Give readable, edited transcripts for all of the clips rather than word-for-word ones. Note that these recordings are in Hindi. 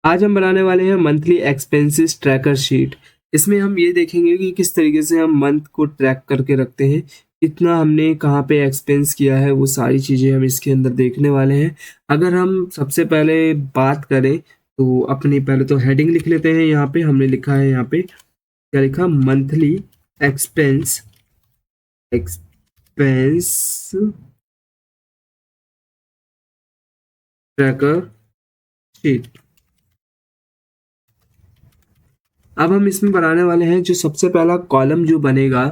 आज हम बनाने वाले हैं मंथली एक्सपेंसेस ट्रैकर शीट। इसमें हम ये देखेंगे कि किस तरीके से हम मंथ को ट्रैक करके रखते हैं, कितना हमने कहाँ पे एक्सपेंस किया है, वो सारी चीज़ें हम इसके अंदर देखने वाले हैं। अगर हम सबसे पहले बात करें तो अपनी पहले तो हेडिंग लिख लेते हैं। यहाँ पे हमने लिखा है, यहाँ पे क्या लिखा, monthly expense expense tracker sheet. अब हम इसमें बनाने वाले हैं जो सबसे पहला कॉलम जो बनेगा,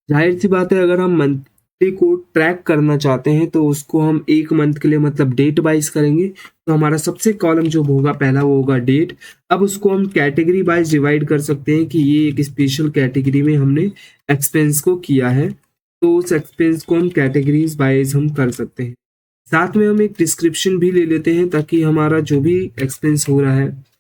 जाहिर सी बात है अगर हम मंथली को ट्रैक करना चाहते हैं तो उसको हम एक मंथ के लिए मतलब डेट वाइज करेंगे। तो हमारा सबसे कॉलम जो होगा पहला वो होगा डेट। अब उसको हम कैटेगरी वाइज डिवाइड कर सकते हैं कि ये एक स्पेशल कैटेगरी में हमने एक्सपेंस को किया है, तो उस एक्सपेंस को हम कैटेगरीज वाइज हम कर सकते हैं। साथ में हम एक डिस्क्रिप्शन भी ले लेते हैं ताकि हमारा जो भी एक्सपेंस हो रहा है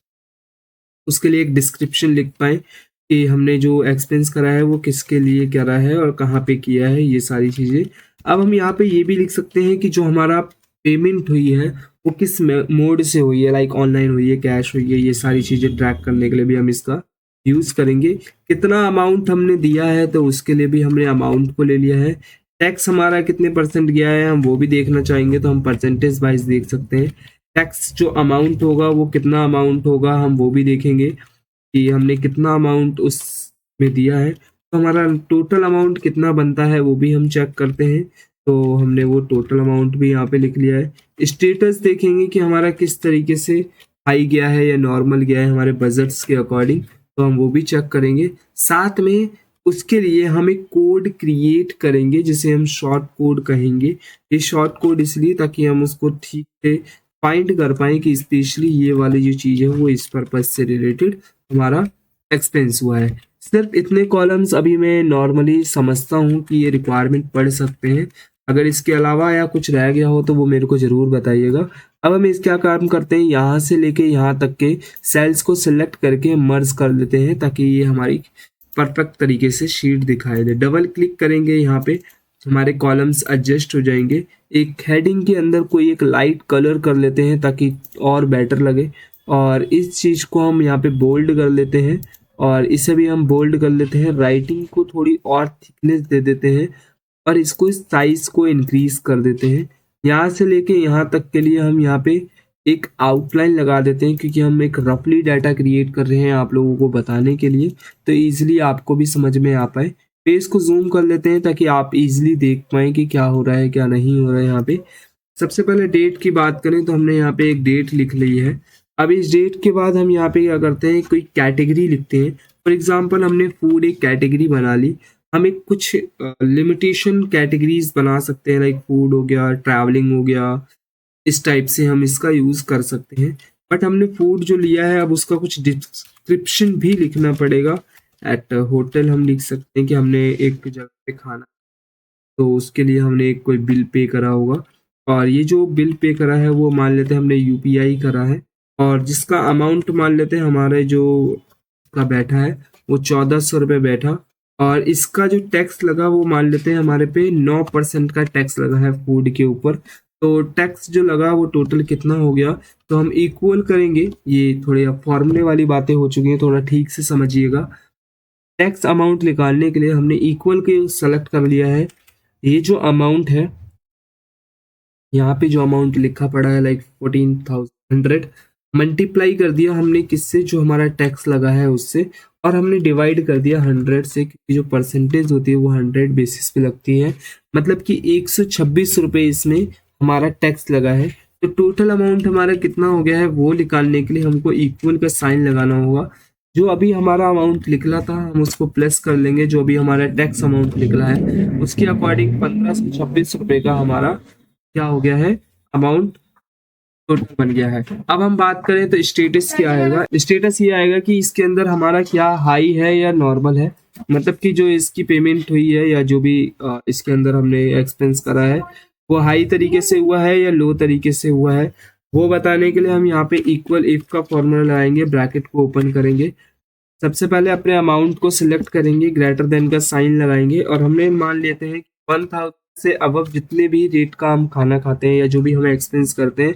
उसके लिए एक डिस्क्रिप्शन लिख पाएँ कि हमने जो एक्सपेंस करा है वो किसके लिए करा है और कहाँ पे किया है, ये सारी चीज़ें। अब हम यहाँ पे ये भी लिख सकते हैं कि जो हमारा पेमेंट हुई है वो किस मोड से हुई है, लाइक ऑनलाइन हुई है, कैश हुई है, ये सारी चीज़ें ट्रैक करने के लिए भी हम इसका यूज़ करेंगे। कितना अमाउंट हमने दिया है तो उसके लिए भी हमने अमाउंट को ले लिया है। टैक्स हमारा कितने परसेंट गया है हम वो भी देखना चाहेंगे तो हम परसेंटेज वाइज देख सकते हैं। टैक्स जो अमाउंट होगा वो कितना अमाउंट होगा हम वो भी देखेंगे कि हमने कितना अमाउंट उसमें दिया है। तो हमारा टोटल अमाउंट कितना बनता है वो भी हम चेक करते हैं। तो हमने वो टोटल अमाउंट भी यहाँ पे लिख लिया है। स्टेटस देखेंगे कि हमारा किस तरीके से हाई गया है या नॉर्मल गया है हमारे बजट्स के अकॉर्डिंग, तो हम वो भी चेक करेंगे। साथ में उसके लिए हम एक कोड क्रिएट करेंगे जिसे हम शॉर्ट कोड कहेंगे। ये शॉर्ट कोड इसलिए ताकि हम उसको ठीक से फाइंड कर पाएँ कि स्पेशली ये वाली जो चीज़ है वो इस पर्पज़ से रिलेटेड हमारा एक्सपेंस हुआ है। सिर्फ इतने कॉलम्स अभी मैं नॉर्मली समझता हूँ कि ये रिक्वायरमेंट पड़ सकते हैं। अगर इसके अलावा या कुछ रह गया हो तो वो मेरे को ज़रूर बताइएगा। अब हम इस क्या काम करते हैं, यहाँ से लेके यहाँ तक के सेल्स को सिलेक्ट करके मर्ज कर लेते हैं ताकि ये हमारी परफेक्ट तरीके से शीट दिखाई दे। डबल क्लिक करेंगे यहाँ पे हमारे कॉलम्स एडजस्ट हो जाएंगे। एक हेडिंग के अंदर कोई एक लाइट कलर कर लेते हैं ताकि और बेटर लगे, और इस चीज़ को हम यहाँ पे बोल्ड कर लेते हैं और इसे भी हम बोल्ड कर लेते हैं। राइटिंग को थोड़ी और थिकनेस दे देते हैं और इसको साइज को इंक्रीज कर देते हैं। यहाँ से लेके यहाँ तक के लिए हम यहाँ पे एक आउटलाइन लगा देते हैं क्योंकि हम एक रफली डाटा क्रिएट कर रहे हैं आप लोगों को बताने के लिए, तो ईजिली आपको भी समझ में आ पाए। पेज को जूम कर लेते हैं ताकि आप इजीली देख पाएँ कि क्या हो रहा है क्या नहीं हो रहा है यहाँ पे। सबसे पहले डेट की बात करें तो हमने यहाँ पे एक डेट लिख ली है। अब इस डेट के बाद हम यहाँ पे क्या करते हैं, कोई कैटेगरी लिखते हैं। फॉर एग्जांपल हमने फूड एक कैटेगरी बना ली। हम एक कुछ लिमिटेशन कैटेगरीज बना सकते हैं, लाइक फूड हो गया, ट्रैवलिंग हो गया, इस टाइप से हम इसका यूज़ कर सकते हैं। बट हमने फूड जो लिया है अब उसका कुछ डिस्क्रिप्शन भी लिखना पड़ेगा। एट होटल हम लिख सकते हैं कि हमने एक जगह पे खाना, तो उसके लिए हमने एक कोई बिल पे करा होगा और ये जो बिल पे करा है वो मान लेते हैं हमने यूपीआई करा है, और जिसका अमाउंट मान लेते हैं हमारे जो का बैठा है वो 1400 रुपये बैठा, और इसका जो टैक्स लगा वो मान लेते हैं हमारे पे 9% का टैक्स लगा है फूड के ऊपर। तो टैक्स जो लगा वो टोटल कितना हो गया, तो हम इक्वल करेंगे। ये थोड़े फॉर्मूले वाली बातें हो चुकी हैं, थोड़ा ठीक से समझिएगा। टैक्स अमाउंट निकालने के लिए हमने इक्वल के सेलेक्ट कर लिया है। ये जो अमाउंट है यहाँ पे जो अमाउंट लिखा पड़ा है लाइक 14,100 मल्टीप्लाई कर दिया हमने किससे, जो हमारा टैक्स लगा है उससे, और हमने डिवाइड कर दिया 100 से क्योंकि जो परसेंटेज होती है वो 100 बेसिस पे लगती है। मतलब कि 126 रुपये इसमें हमारा टैक्स लगा है। तो टोटल अमाउंट हमारा कितना हो गया है वो निकालने के लिए हमको इक्वल का साइन लगाना होगा। जो अभी हमारा अमाउंट निकला था हम उसको प्लस कर लेंगे, जो अभी हमारा टैक्स अमाउंट निकला है उसके अकॉर्डिंग 1526 रुपये का हमारा क्या हो गया है, अमाउंट टोटल बन गया है। अब हम बात करें तो स्टेटस क्या आएगा। स्टेटस ये आएगा कि इसके अंदर हमारा क्या हाई है या नॉर्मल है, मतलब कि जो इसकी पेमेंट हुई है या जो भी इसके अंदर हमने एक्सपेंस करा है वो हाई तरीके से हुआ है या लो तरीके से हुआ है, वो बताने के लिए हम यहाँ पे इक्वल इफ का फॉर्मूला लगाएंगे, ब्रैकेट को ओपन करेंगे। सबसे पहले अपने अमाउंट को सिलेक्ट करेंगे, ग्रेटर देन का साइन लगाएंगे, और हमने मान लेते हैं 1000 से अबव जितने भी रेट का हम खाना खाते हैं या जो भी हम एक्सपेंस करते हैं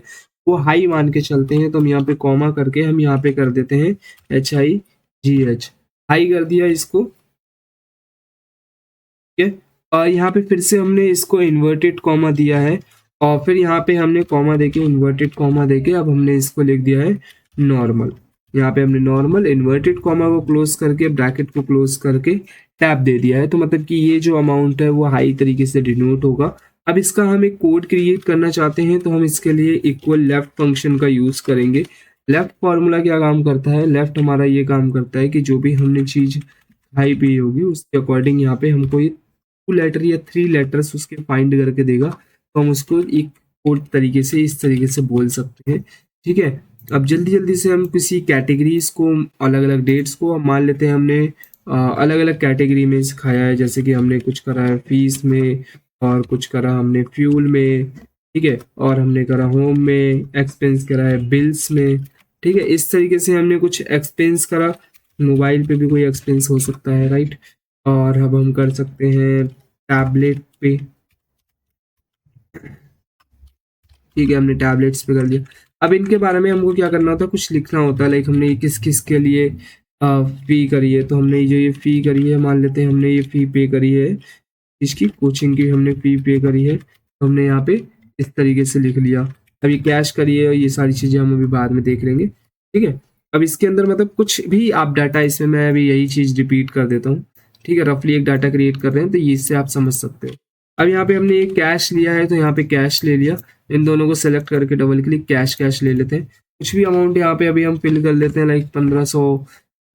वो हाई मान के चलते हैं, तो हम यहाँ पे कॉमा करके हम यहाँ पे कर देते हैं HIGH, हाई कर दिया इसको। ठीक है, और यहाँ पे फिर से हमने इसको इन्वर्टेड कॉमा दिया है, और फिर यहाँ पे हमने कॉमा देके इन्वर्टेड कॉमा देके अब हमने इसको लिख दिया है नॉर्मल। यहाँ पे हमने नॉर्मल इन्वर्टेड कॉमा को क्लोज करके ब्रैकेट को क्लोज करके टैब दे दिया है। तो मतलब कि ये जो अमाउंट है वो हाई तरीके से डिनोट होगा। अब इसका हम एक कोड क्रिएट करना चाहते हैं, तो हम इसके लिए इक्वल लेफ्ट फंक्शन का यूज करेंगे। लेफ्ट फॉर्मूला क्या काम करता है, लेफ्ट हमारा ये काम करता है कि जो भी हमने चीज हाई पे होगी उसके अकॉर्डिंग यहाँ पे हमको ये 2 लेटर या 3 लेटर्स उसके फाइंड करके देगा, तो हम उसको एक कोड तरीके से इस तरीके से बोल सकते हैं। ठीक है, अब जल्दी जल्दी से हम किसी कैटेगरीज को, अलग अलग डेट्स को हम मान लेते हैं हमने अलग अलग कैटेगरी में सिखाया है, जैसे कि हमने कुछ करा है फीस में, और कुछ करा हमने फ्यूल में, ठीक है, और हमने करा होम में, एक्सपेंस करा है बिल्स में। ठीक है, इस तरीके से हमने कुछ एक्सपेंस करा, मोबाइल पे भी कोई एक्सपेंस हो सकता है, राइट। और अब हम कर सकते हैं टैबलेट पे। ठीक है, हमने टैबलेट्स पे कर लिया। अब इनके बारे में हमको क्या करना होता है, कुछ लिखना होता है, लाइक हमने किस किस के लिए फी करी है। तो हमने जो ये फी करी है, मान लेते हैं हमने ये फी पे करी है, इसकी कोचिंग की हमने फी पे करी है, तो हमने यहाँ पे इस तरीके से लिख लिया। अब ये कैश करी है, और ये सारी चीज़ें हम अभी बाद में देख लेंगे। ठीक है, अब इसके अंदर मतलब कुछ भी आप डाटा, इसमें मैं अभी यही चीज़ रिपीट कर देता हूँ। ठीक है, रफली एक डाटा क्रिएट कर रहे हैं, तो ये इससे आप समझ सकते हो। अब यहाँ पे हमने एक कैश लिया है, तो यहाँ पे कैश ले लिया, इन दोनों को सेलेक्ट करके डबल क्लिक कैश कैश ले लेते हैं। कुछ भी अमाउंट यहाँ पे अभी हम फिल कर लेते हैं, लाइक 1500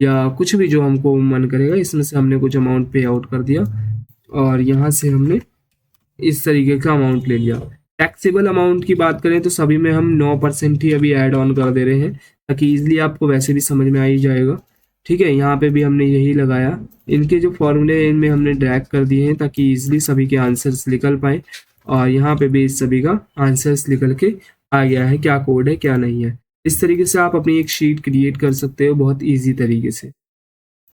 या कुछ भी जो हमको मन करेगा, इसमें से हमने कुछ अमाउंट पे आउट कर दिया, और यहाँ से हमने इस तरीके का अमाउंट ले लिया। टैक्सेबल अमाउंट की बात करें तो सभी में हम 9% ही अभी ऐड ऑन कर दे रहे हैं, ताकि इजीली आपको वैसे भी समझ में आ ही जाएगा। ठीक है, यहाँ पे भी हमने यही लगाया, इनके जो फॉर्मूले हैं इनमें हमने ड्रैग कर दिए हैं, ताकि इजीली सभी के आंसर्स निकल पाए। और यहाँ पे भी इस सभी का आंसर्स निकल के आ गया है, क्या कोड है क्या नहीं है। इस तरीके से आप अपनी एक शीट क्रिएट कर सकते हो बहुत ईजी तरीके से।